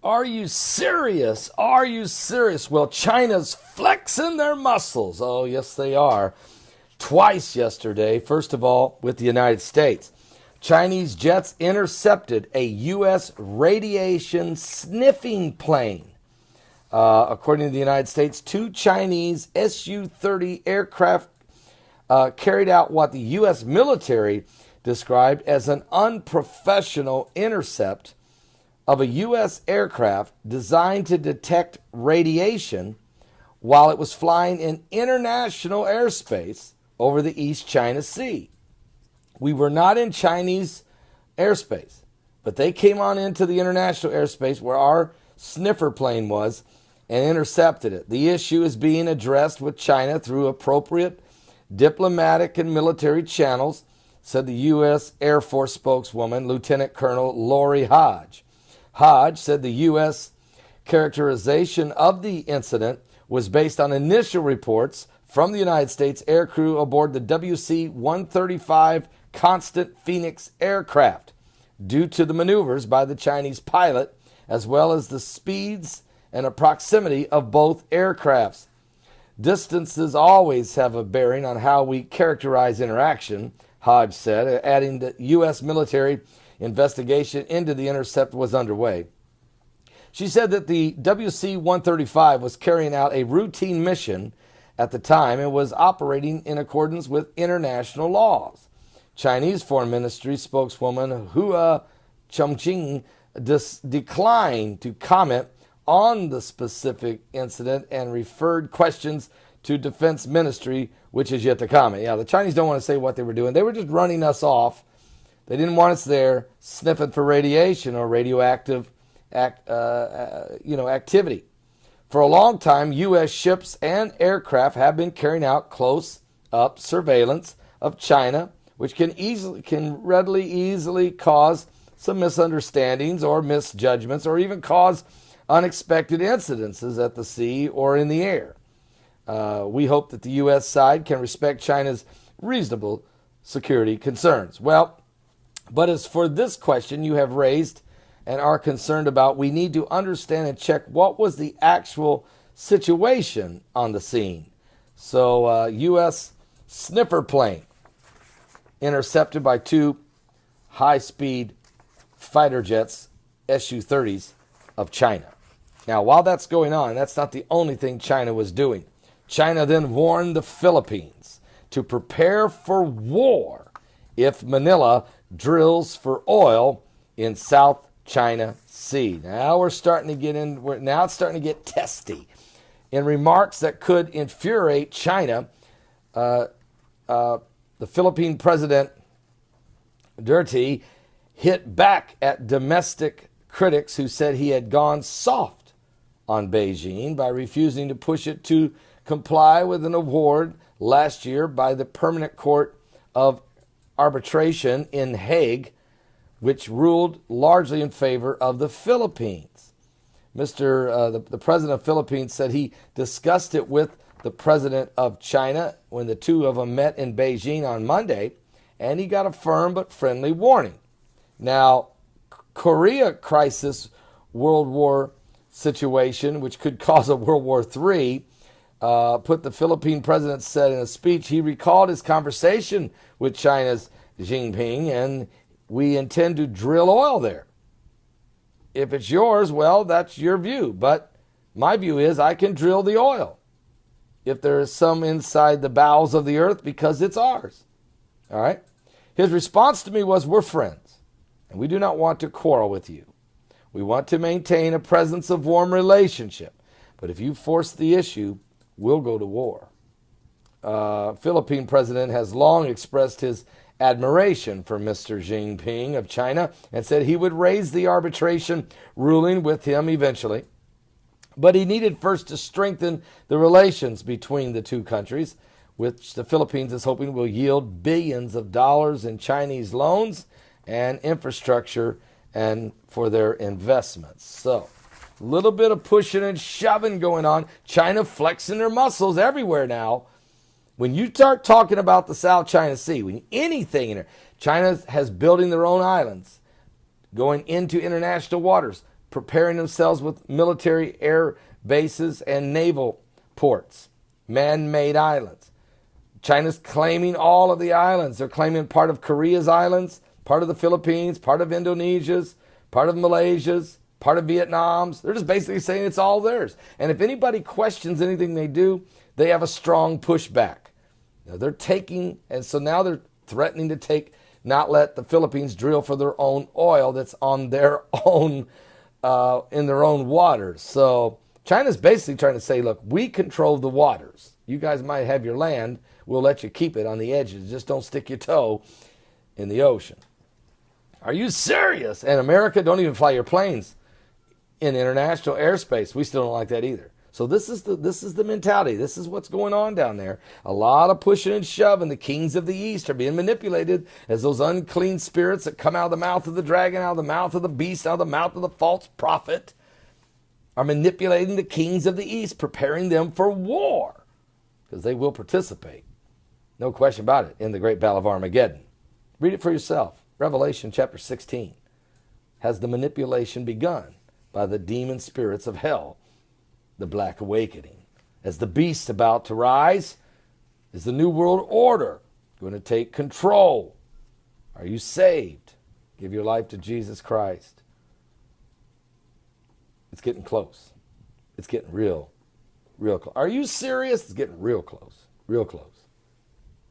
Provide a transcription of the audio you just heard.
Are you serious? Are you serious? Well, China's flexing their muscles. Oh, yes, they are. Twice yesterday. First of all, with the United States. Chinese jets intercepted a U.S. radiation sniffing plane. According to the United States, 2 Chinese Su-30 aircraft carried out what the U.S. military described as an unprofessional intercept of a U.S. aircraft designed to detect radiation while it was flying in international airspace over the East China Sea. We were not in Chinese airspace, but they came on into the international airspace where our sniffer plane was and intercepted it. The issue is being addressed with China through appropriate diplomatic and military channels, said the U.S. Air Force spokeswoman, Lieutenant Colonel Lori Hodge. Hodge said the U.S. characterization of the incident was based on initial reports from the United States aircrew aboard the WC-135 Constant Phoenix aircraft due to the maneuvers by the Chinese pilot, as well as the speeds and a proximity of both aircrafts. Distances always have a bearing on how we characterize interaction, Hodge said, adding that U.S. military investigation into the intercept was underway. She said that the WC-135 was carrying out a routine mission at the time and was operating in accordance with international laws. Chinese Foreign Ministry spokeswoman Hua Chunying declined to comment on the specific incident and referred questions to Defense Ministry, which is yet to comment. Yeah, the Chinese don't want to say what they were doing. They were just running us off. They didn't want us there sniffing for radiation or radioactive activity. For a long time, U.S. ships and aircraft have been carrying out close-up surveillance of China, which can readily easily cause some misunderstandings or misjudgments or even cause unexpected incidences at the sea or in the air. We hope that the U.S. side can respect China's reasonable security concerns. Well, but as for this question you have raised and are concerned about, we need to understand and check what was the actual situation on the scene. So, U.S. sniffer plane intercepted by 2 high-speed fighter jets, Su-30s, of China. Now, while that's going on, that's not the only thing China was doing. China then warned the Philippines to prepare for war if Manila drills for oil in South China Sea. Now it's starting to get testy. In remarks that could infuriate China, the Philippine President Duterte hit back at domestic critics who said he had gone soft on Beijing by refusing to push it to comply with an award last year by the Permanent Court of Arbitration in Hague, which ruled largely in favor of the Philippines. The president of the Philippines said he discussed it with the president of China when the two of them met in Beijing on Monday, and he got a firm but friendly warning. Now, Korea crisis World War situation, which could cause a World War III, the Philippine president said in a speech he recalled his conversation with China's Xi Jinping, and we intend to drill oil there. If it's yours, well, that's your view. But my view is I can drill the oil if there is some inside the bowels of the earth because it's ours. All right? His response to me was, we're friends, and we do not want to quarrel with you. We want to maintain a presence of warm relationship. But if you force the issue, we'll go to war. Philippine president has long expressed his admiration for Mr. Xi Jinping of China and said he would raise the arbitration ruling with him eventually. But he needed first to strengthen the relations between the two countries, which the Philippines is hoping will yield billions of dollars in Chinese loans and infrastructure and for their investments. So, a little bit of pushing and shoving going on. China flexing their muscles everywhere now. When you start talking about the South China Sea, when anything in there, China has building their own islands, going into international waters, preparing themselves with military air bases and naval ports, man-made islands. China's claiming all of the islands. They're claiming part of Korea's islands, part of the Philippines, part of Indonesia's, part of Malaysia's, part of Vietnam's. They're just basically saying it's all theirs. And if anybody questions anything they do, they have a strong pushback. Now they're taking, and so now they're threatening to not let the Philippines drill for their own oil that's on their own, in their own waters. So China's basically trying to say, look, we control the waters. You guys might have your land. We'll let you keep it on the edges. Just don't stick your toe in the ocean. Are you serious? And America, don't even fly your planes in international airspace. We still don't like that either. So this is the mentality. This is what's going on down there. A lot of pushing and shoving. The kings of the East are being manipulated as those unclean spirits that come out of the mouth of the dragon, out of the mouth of the beast, out of the mouth of the false prophet, are manipulating the kings of the East, preparing them for war, because they will participate. No question about it, in the great battle of Armageddon. Read it for yourself. Revelation chapter 16. Has the manipulation begun by the demon spirits of hell, the Black Awakening? As the beast about to rise, is the New World Order going to take control? Are you saved? Give your life to Jesus Christ. It's getting close. It's getting real close. Are you serious? It's getting real close. Real close.